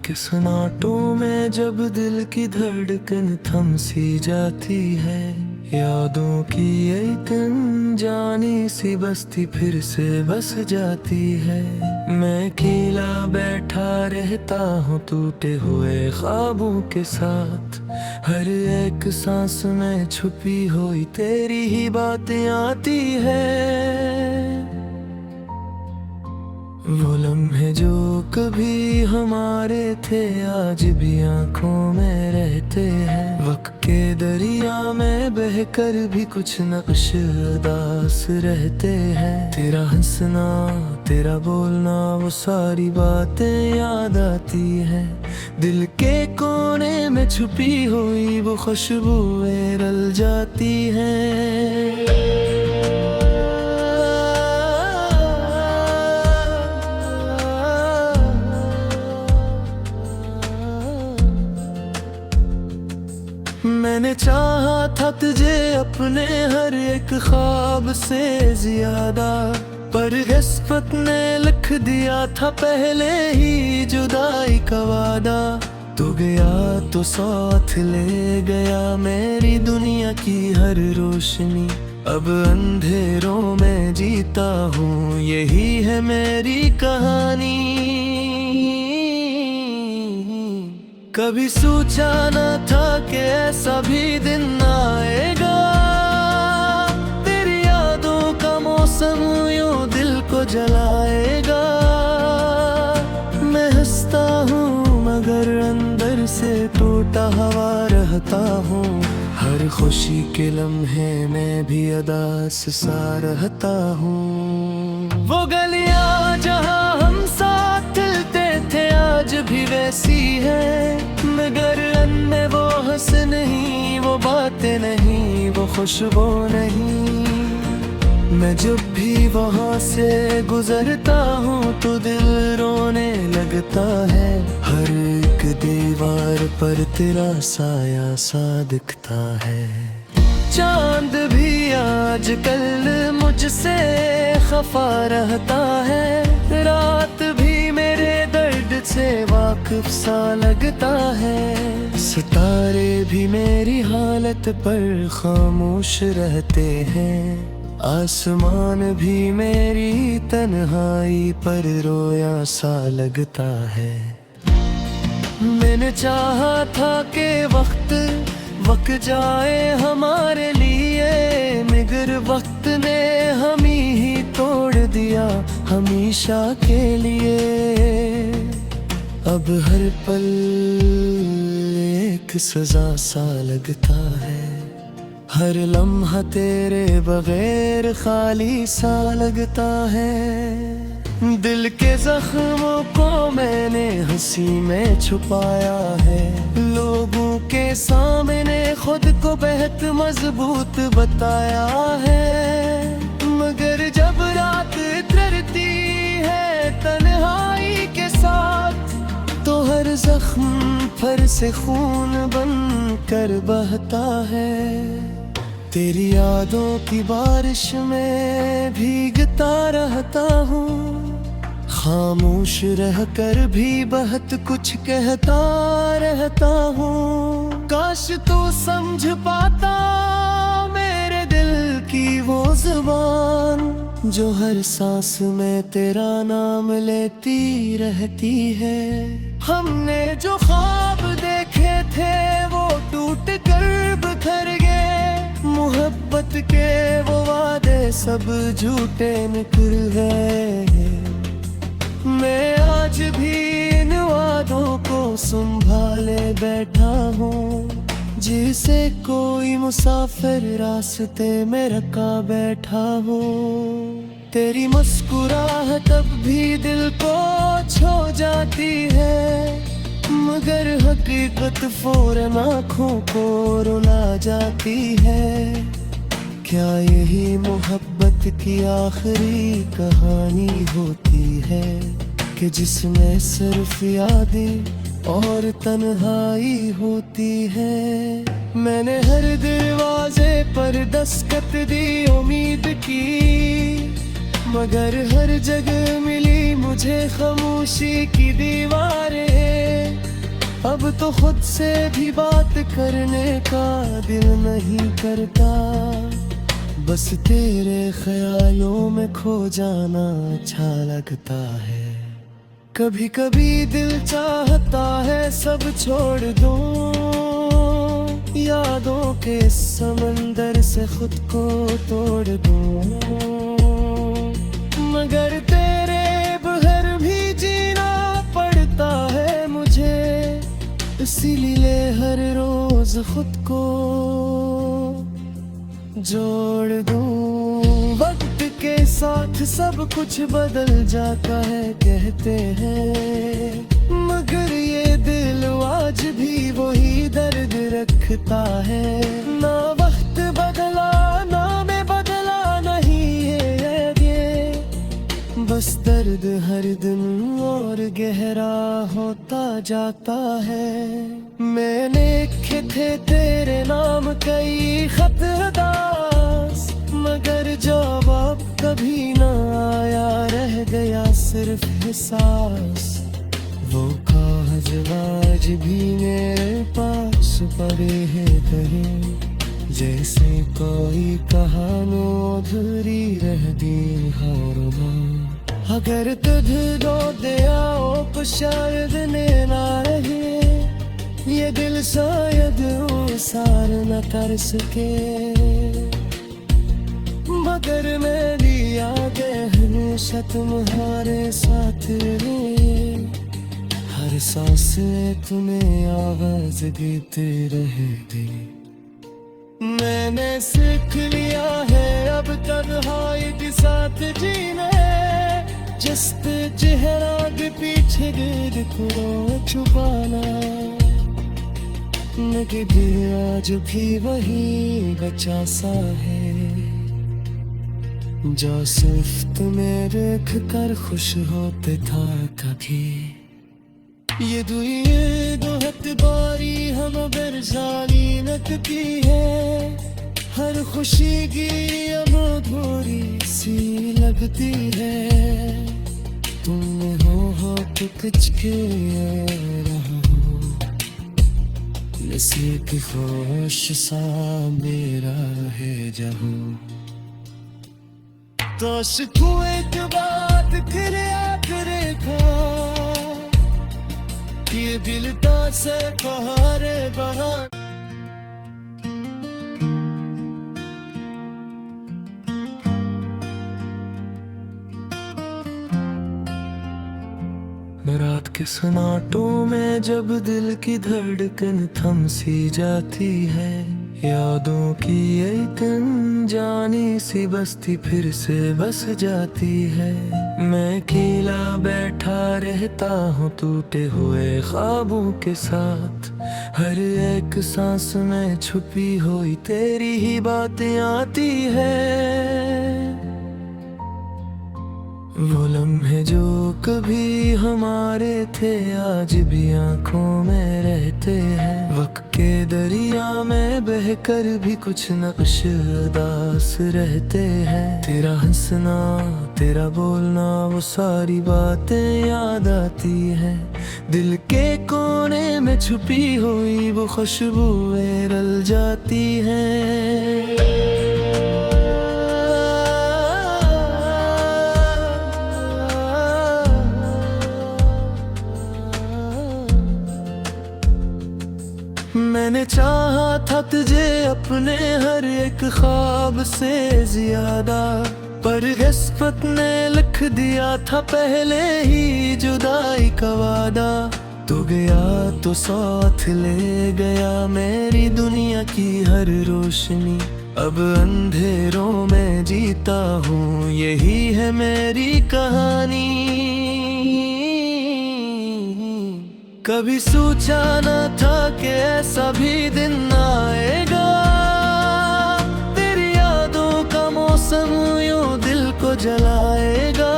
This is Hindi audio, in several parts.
के सन्नाटों में जब दिल की धड़कन थम सी जाती है, यादों की एक अनजानी सी बस्ती फिर से बस जाती है। मैं अकेला बैठा रहता हूँ टूटे हुए ख्वाबों के साथ, हर एक सांस में छुपी हुई तेरी ही बातें आती है। वो लम्हे जो कभी हमारे थे आज भी आंखों में रहते हैं, वक्त के दरिया में बहकर भी कुछ नक्श उदास रहते हैं। तेरा हंसना तेरा बोलना वो सारी बातें याद आती हैं, दिल के कोने में छुपी हुई वो खुशबुएं रल जाती हैं। मैंने चाहा था तुझे अपने हर एक ख्वाब से ज्यादा, पर किस्मत ने लिख दिया था पहले ही जुदाई का वादा। तू गया तो साथ ले गया मेरी दुनिया की हर रोशनी, अब अंधेरों में जीता हूँ यही है मेरी कहानी। कभी सोचा न था कि ऐसा भी दिन आएगा, तेरी यादों का मौसम यूं दिल को जलाएगा। मैं हंसता हूँ मगर अंदर से टूटा हुआ रहता हूँ, हर खुशी के लम्हे में भी अदास सा रहता हूँ। वो गलियां जहाँ हम साथ चलते थे आज भी वैसी है, मगर में वो हंस नहीं, वो बातें नहीं, वो खुशबू नहीं। मैं जब भी वहाँ से गुजरता हूँ तो दिल रोने लगता है, हर एक दीवार पर तेरा साया सा दिखता है। चांद भी आजकल मुझसे खफा रहता है, रात भी मेरे दर्द से वाकिफ सा लगता है। सितारे भी मेरी हालत पर खामोश रहते हैं, आसमान भी मेरी तन्हाई पर रोया सा लगता है। मैंने चाहा था कि वक्त जाए हमारे लिए, मगर वक्त ने हम ही तोड़ दिया हमेशा के लिए। अब हर पल एक सजा सा लगता है, हर लम्हा तेरे बगैर खाली सा लगता है। दिल के जख्मों को मैंने हंसी में छुपाया है, लोगों के सामने खुद को बेहद मजबूत बताया है। मगर जब रात उतरती है तन्हाई के साथ, तो हर जख्म पर से खून बन कर बहता है। तेरी यादों की बारिश में भीगता रहता हूँ, खामोश रहकर भी बहुत कुछ कहता रहता हूँ। काश तू समझ पाता मेरे दिल की वो जुबान, जो हर सांस में तेरा नाम लेती रहती है। हमने जो ख्वाब देखे थे वो टूट कर बिखर गए, मोहब्बत के वो वादे सब झूठे निकल गए। मैं आज भी इन वादों को संभाले बैठा हूँ, जिसे कोई मुसाफिर रास्ते में रखा बैठा हूँ। तेरी मुस्कुराहट अब भी दिल को छू जाती है, मगर हकीकत फौरन आँखों को रुला जाती है। क्या यही मोहब्बत की आखिरी कहानी होती है, कि जिसमें सिर्फ यादें और तन्हाई होती है। मैंने हर दरवाजे पर दस्तक दी, उम्मीद की मगर हर जगह मिली मुझे खामोशी की दीवारें। अब तो खुद से भी बात करने का दिल नहीं करता, बस तेरे ख्यालों में खो जाना अच्छा लगता है। कभी कभी दिल चाहता है सब छोड़ दूं, यादों के समंदर से खुद को तोड़ दूं, मगर तेरे बगैर भी जीना पड़ता है मुझे, इसीलिए हर रोज खुद को जोड़ दूं। वक्त के साथ सब कुछ बदल जाता है कहते हैं, मगर ये दिल आज भी वही दर्द रखता है। ना वक्त बदला ना मैं बदला, नहीं है ये बस दर्द हर दिन और गहरा होता जाता है। मैंने लिखे थे तेरे नाम कई खत उदास, मगर जवाब कभी ना आया, रह गया सिर्फ एहसास। वो कागज आज भी मेरे पास पड़े हैं कहीं, जैसे कोई कहानी अधूरी रह गई हर बार। अगर तुझे दो दयाओं को शायद ना रहे, ये दिल शायद सार न कर सके, मगर मेरी यादें हमेशा तुम्हारे साथ रहे। हर सांस में तुम्हें आवाज देते रहेगी। मैंने सीख लिया है अब तन्हाई के साथ जीने, जस्त चेहरा के पीछे गिर को छुपाना, मगर आज भी वही बचा सा है, जो सिर्फ तुम्हें देख कर खुश होते था कभी। ये दो बारी हम बरसाली नकती है, हर खुशी की अब अधूरी सी लगती है। तुम हो तो कुछ के रहा हो, नसीब की खुश सा मेरा है जहूं। तो एक बात फिर याद रखा, ये दिल से कहारे बहार। रात के सन्नाटों में जब दिल की धड़कन थम सी जाती है, यादों की एक अनजानी सी बस्ती फिर से बस जाती है। मैं अकेला बैठा रहता हूँ टूटे हुए ख्वाबों के साथ, हर एक सांस में छुपी हुई तेरी ही बातें आती है। वो लम्हे जो कभी हमारे थे आज भी आंखों में रहते हैं, वक्त के दरिया में बहकर भी कुछ नक्श उदास रहते हैं। तेरा हंसना तेरा बोलना वो सारी बातें याद आती हैं, दिल के कोने में छुपी हुई वो खुशबुएं रल जाती हैं। मैंने चाहा था तुझे अपने हर एक ख्वाब से ज्यादा, पर किस्मत ने लिख दिया था पहले ही जुदाई का वादा। तू गया तो साथ ले गया मेरी दुनिया की हर रोशनी, अब अंधेरों में जीता हूँ यही है मेरी कहानी। कभी सोचा न था कि ऐसा भी दिन आएगा, तेरी यादों का मौसम यूं दिल को जलाएगा।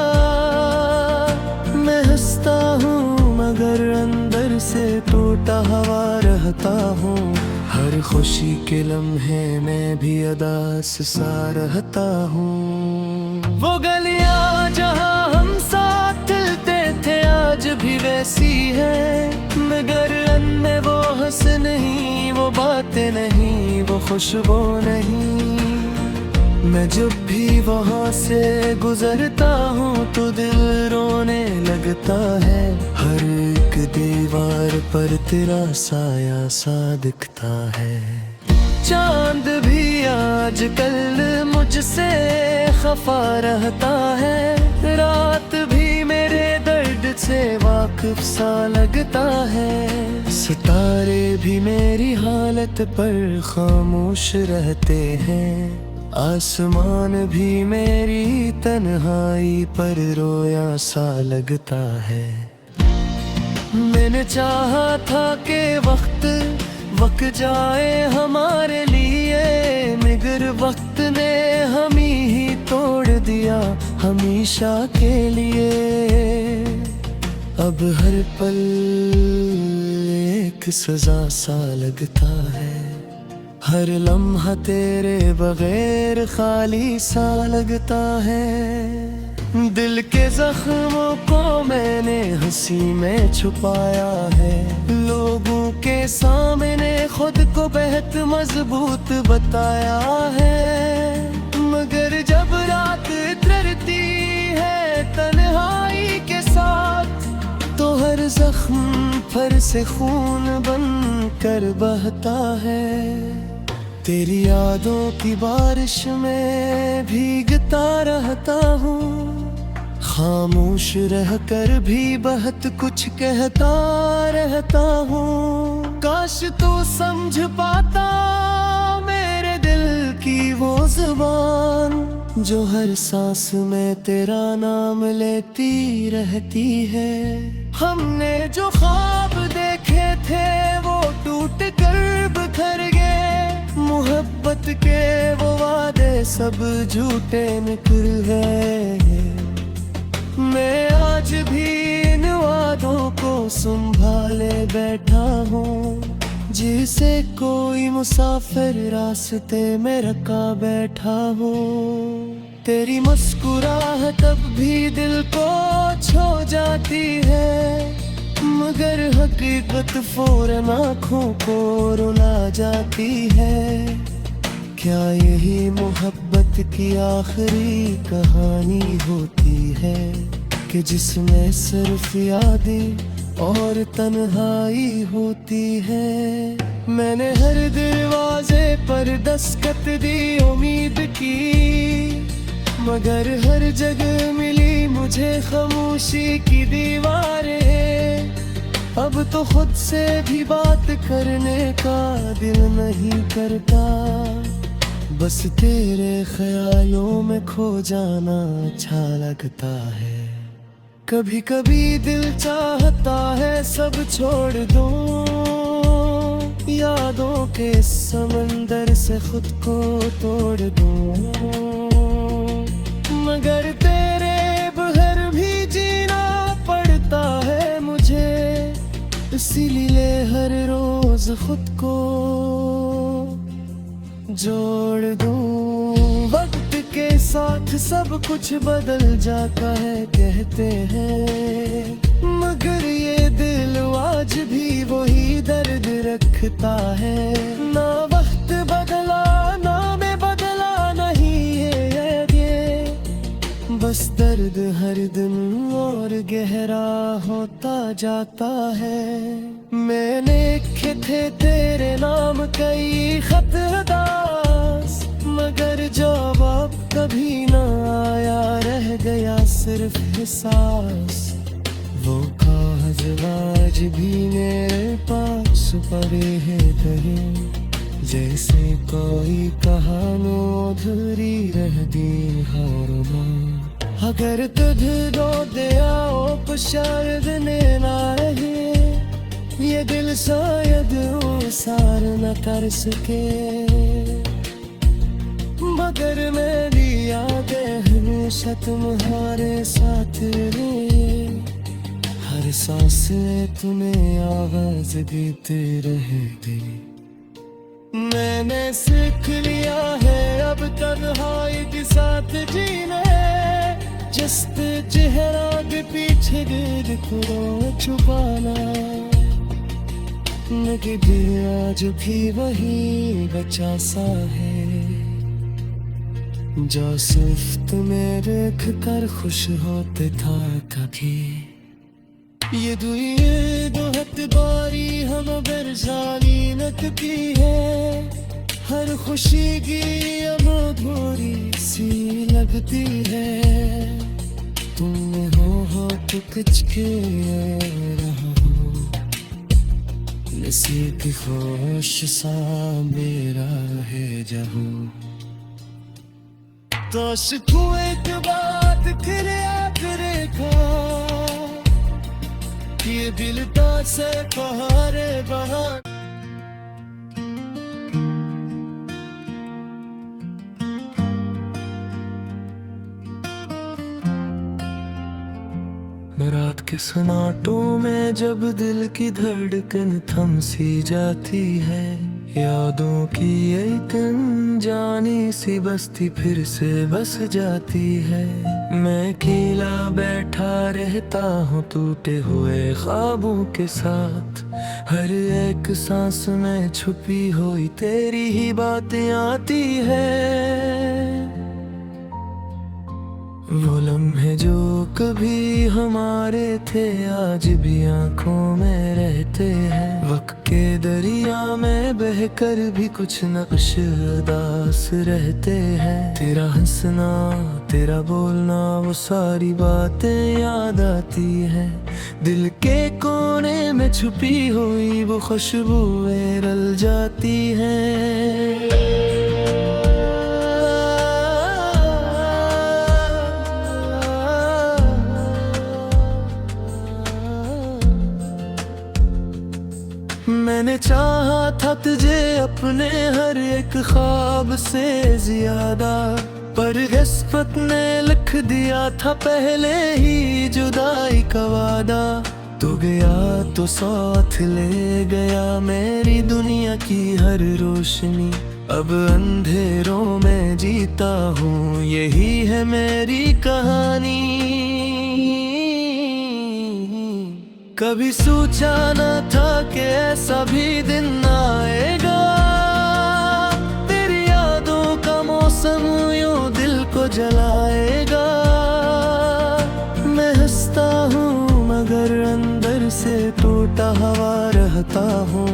मैं हंसता हूँ मगर अंदर से टूटा हुआ रहता हूँ, हर खुशी के लम्हे में भी अदास सा रहता हूँ। वो गलियां जहां हम साथ चलते थे आज भी वैसी है, मगर में वो हंस नहीं, वो बातें नहीं, वो खुशबू नहीं। मैं जब भी वहाँ से गुजरता हूँ तो दिल रोने लगता है। हर एक दीवार पर तेरा साया सा दिखता है। चांद भी आजकल मुझसे खफा रहता है, रात भी मेरे दर्द से वाकिफ सा लगता है। सितारे भी मेरी हालत पर खामोश रहते हैं, आसमान भी मेरी तन्हाई पर रोया सा लगता है। मैंने चाहा था कि वक्त जाए हमारे लिए, मगर वक्त ने ही तोड़ दिया हमेशा के लिए। अब हर पल एक सजा सा लगता है, हर लम्हा तेरे बगैर खाली सा लगता है। दिल के जख्मों को मैंने हंसी में छुपाया है, लोगों के सामने खुद को बेहद मजबूत बताया है। मगर जब रात उतरती है तन्हाई के साथ, तो हर जख्म पर से खून बन कर बहता है। तेरी यादों की बारिश में भीगता रहता हूँ, खामोश रहकर भी बहुत कुछ कहता रहता हूँ। काश तू समझ पाता मेरे दिल की वो जुबान, जो हर सांस में तेरा नाम लेती रहती है। हमने जो ख्वाब देखे थे वो टूट कर बिखर गए, मोहब्बत के वो वादे सब झूठे निकल गए। मैं आज भी इन वादों को संभाले बैठा हूँ, जिसे कोई मुसाफिर रास्ते में रखा बैठा हूँ। तेरी मुस्कुराहट अब भी दिल को छू जाती है, मगर हकीकत फौरन आँखों को रुला जाती है। क्या यही मोहब्बत की आखिरी कहानी होती है, कि जिसमें सिर्फ यादें और तन्हाई होती है। मैंने हर दरवाजे पर दस्तक दी उम्मीद की, मगर हर जगह मिली मुझे खामोशी की दीवारें। अब तो खुद से भी बात करने का दिल नहीं करता, बस तेरे ख्यालों में खो जाना अच्छा लगता है। कभी कभी दिल चाहता है सब छोड़ दूं, यादों के समंदर से खुद को तोड़ दूं, मगर तेरे बगैर भी जीना पड़ता है मुझे। इसीलिए हर रोज खुद को जोड़ दूं। वक्त के साथ सब कुछ बदल जाता है कहते हैं, मगर ये दिल आज भी वही दर्द रखता है। ना वक्त बदला ना मैं बदला नहीं है ये, बस दर्द हर दिन और गहरा होता जाता है। मैंने लिखे थे तेरे नाम कई खत दास, मगर जवाब कभी ना आया, रह गया सिर्फ एहसास। वो कागज आज भी मेरे पास पड़े हैं कहीं, जैसे कोई कहानी अधूरी रह दी हर बार। अगर तुझ दो दिया ओ शायद ने ना रहे, ये दिल शायद सार न कर सके। मगर मेरी यादें हमेशा तुम्हारे साथ रहे, हर सांस में तुम्हें आवाज देते रहेगी। मैंने सीख लिया है अब तन्हाई के साथ जीने, दस्त चेहरा के पीछे गिर करो छुपाना, लगे दिल आज भी वही बचा सा है, जो सिर्फ तुम्हें देख कर खुश होते था कभी। ये दुनिया बहुत बारी हम बरसाली नत की है, हर खुशी की अब अधूरी सी लगती है, तुम हो तो कुछ के रहा हो, नसीब की खुश सा मेरा है जहू। तो तू एक बात फिर याद रेखा, ये दिल का से पहाड़े बहा। रात के सन्नाटों में जब दिल की धड़कन थम सी जाती है, यादों की एक अनजानी सी बस्ती फिर से बस जाती है। मैं अकेला बैठा रहता हूँ टूटे हुए ख्वाबों के साथ, हर एक सांस में छुपी हुई तेरी ही बातें आती है। वो लम्हे जो कभी हमारे थे आज भी आंखों में रहते हैं, वक्त के दरिया में बहकर भी कुछ नक्श उदास रहते हैं। तेरा हंसना तेरा बोलना वो सारी बातें याद आती हैं, दिल के कोने में छुपी हुई वो खुशबुएं रल जाती हैं। मैंने चाहा था तुझे अपने हर एक ख्वाब से ज्यादा, पर किस्मत ने लिख दिया था पहले ही जुदाई का वादा। तू गया तो साथ ले गया मेरी दुनिया की हर रोशनी, अब अंधेरों में जीता हूँ यही है मेरी कहानी। कभी सोचा न था कि ऐसा भी दिन आएगा, तेरी यादों का मौसम यूं दिल को जलाएगा। मैं हंसता हूँ मगर अंदर से टूटा हुआ रहता हूँ,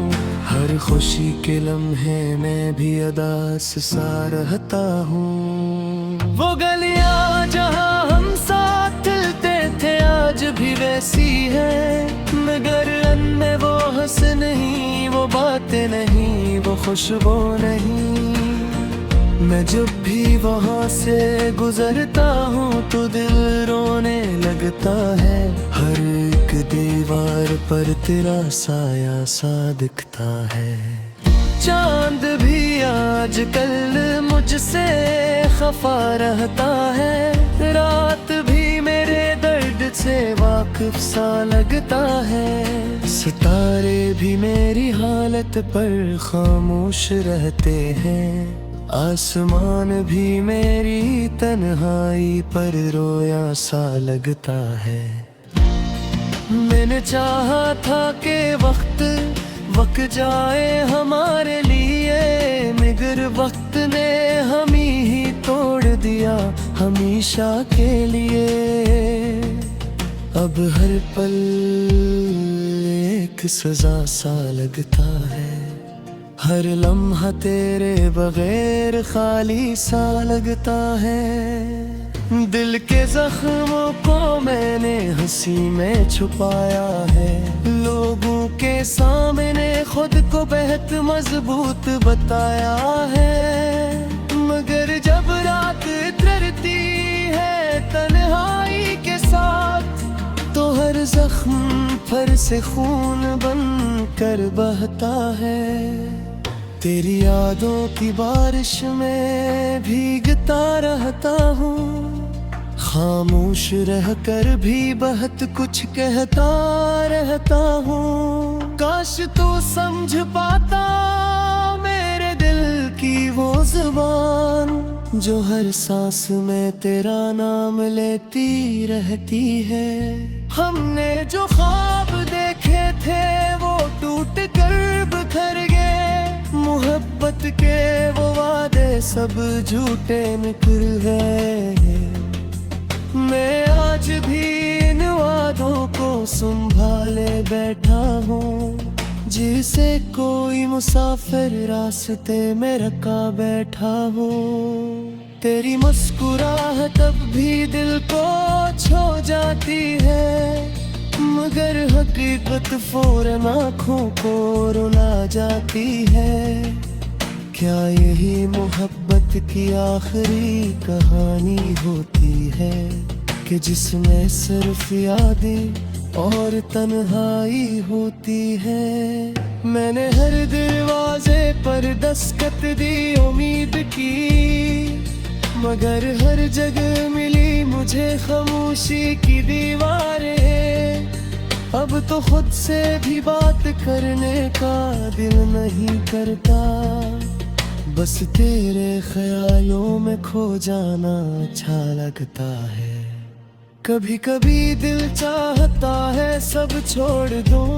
हर खुशी के लम्हे में भी उदास सा रहता हूँ। वो गलियां जहाँ हम साथ चलते थे आज भी वैसी है, मगर में वो हंस नहीं, वो बातें नहीं, वो खुशबू नहीं। मैं जब भी वहाँ से गुजरता हूँ तो दिल रोने लगता है, हर एक दीवार पर तेरा साया सा दिखता है। चांद भी आजकल मुझसे खफा रहता है, रात भी मेरे दर्द से वाकिफ सा लगता है। सितारे भी मेरी हालत पर खामोश रहते हैं, आसमान भी मेरी तन्हाई पर रोया सा लगता है। मैंने चाहा था कि वक्त जाए हमारे लिए, मगर वक्त ने हम ही तोड़ दिया हमेशा के लिए। अब हर पल एक सजा सा लगता है, हर लम्हा तेरे बगैर खाली सा लगता है। दिल के जख्मों को मैंने हंसी में छुपाया है, लोगों के सामने खुद को बेहद मजबूत बताया है। मगर जब रात उतरती है तन्हाई के साथ, तो हर जख्म पर से खून बन कर बहता है। तेरी यादों की बारिश में भीगता रहता हूँ, खामोश रहकर भी बहुत कुछ कहता रहता हूँ। काश तू समझ पाता मेरे दिल की वो जुबान, जो हर सांस में तेरा नाम लेती रहती है। हमने जो ख्वाब देखे थे वो टूट कर बिखर गए, मोहब्बत के वो वादे सब झूठे निकल गए। मैं आज भी इन वादों को संभाले बैठा हूँ, जिसे कोई मुसाफिर रास्ते में रखा बैठा हो। तेरी मुस्कुराहट अब भी दिल को छू जाती है, मगर हकीकत फौरन आँखों को रुला जाती है। क्या यही मोहब्बत की आखिरी कहानी होती है, कि जिसमें सिर्फ यादें और तन्हाई होती है। मैंने हर दरवाजे पर दस्तक दी उम्मीद की, मगर हर जगह मिली मुझे खामोशी की दीवारें। अब तो खुद से भी बात करने का दिल नहीं करता, बस तेरे ख्यालों में खो जाना अच्छा लगता है। कभी कभी दिल चाहता है सब छोड़ दूं,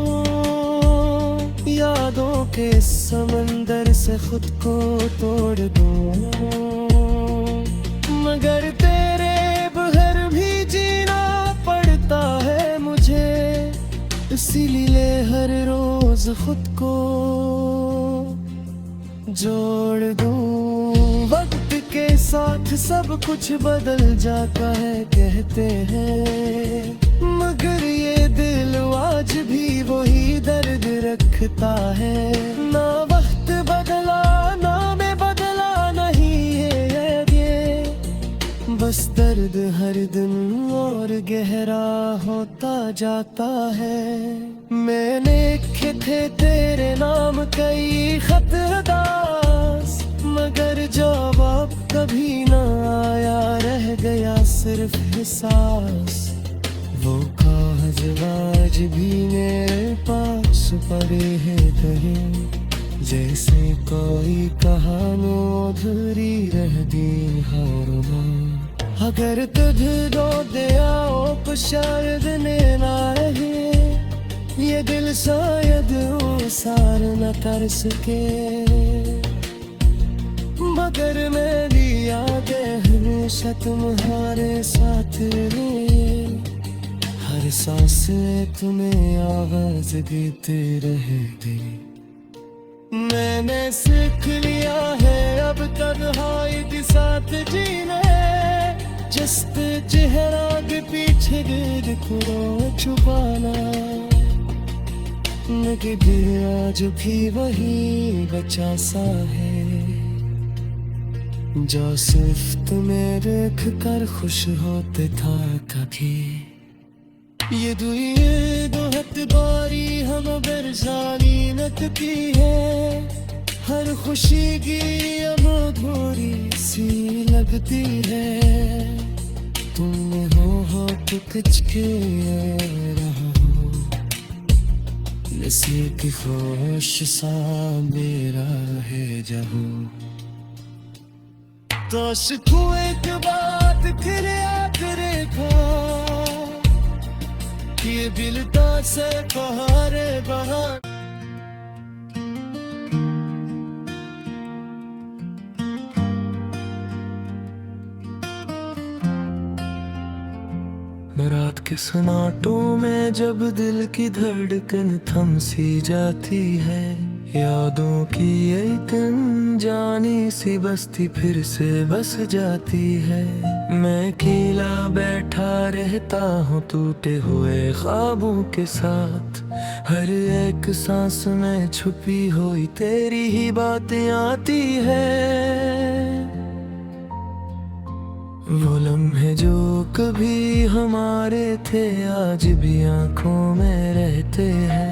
यादों के समंदर से खुद को तोड़ दूं, मगर तेरे बगैर भी जीना पड़ता है मुझे। इसीलिए हर रोज खुद को जोड़ दूं। वक्त के साथ सब कुछ बदल जाता है कहते हैं, मगर ये दिल आज भी वही दर्द रखता है। ना वक्त बदला ना मैं बदला, नहीं है ये बस दर्द हर दिन और गहरा होता जाता है। मैंने लिखे थे तेरे नाम कई खत दास, मगर जवाब कभी ना आया, रह गया सिर्फ एहसास। वो कागज आज भी मेरे पास पड़े हैं कहीं, जैसे कोई कहानी अधूरी रह गई हर बार। अगर तुझे दो दिया तो शायद ना रहे, ये दिल शायद सार न कर सके, मगर मेरी यादें हमेशा तुम्हारे साथ रहे। हर सांस में तुम्हें आवाज देते रहेगी। मैंने सीख लिया है अब तन्हाई के साथ जीने, जस्त चेहरा के पीछे गिर को छुपाना, मगर आज भी वही बचा सा है, जो सिर्फ तुम्हें देख कर खुश होते था कभी। ये दुहत बारी हम बरसानी नत की है, हर खुशी की अब अधूरी सी लगती है। तुम हो तो कुछ के रहा हो, नसीब की खुश सा मेरा है जहूं। तो तू एक बात फिर याद रखा, ये बिलता से कहारे बहार। रात के सन्नाटों में जब दिल की धड़कन थम सी जाती है, यादों की एक अनजानी सी बस्ती फिर से बस जाती है। मैं अकेला बैठा रहता हूँ टूटे हुए ख्वाबों के साथ, हर एक सांस में छुपी हुई तेरी ही बातें आती है। वो लम्हे जो कभी हमारे थे आज भी आंखों में रहते हैं।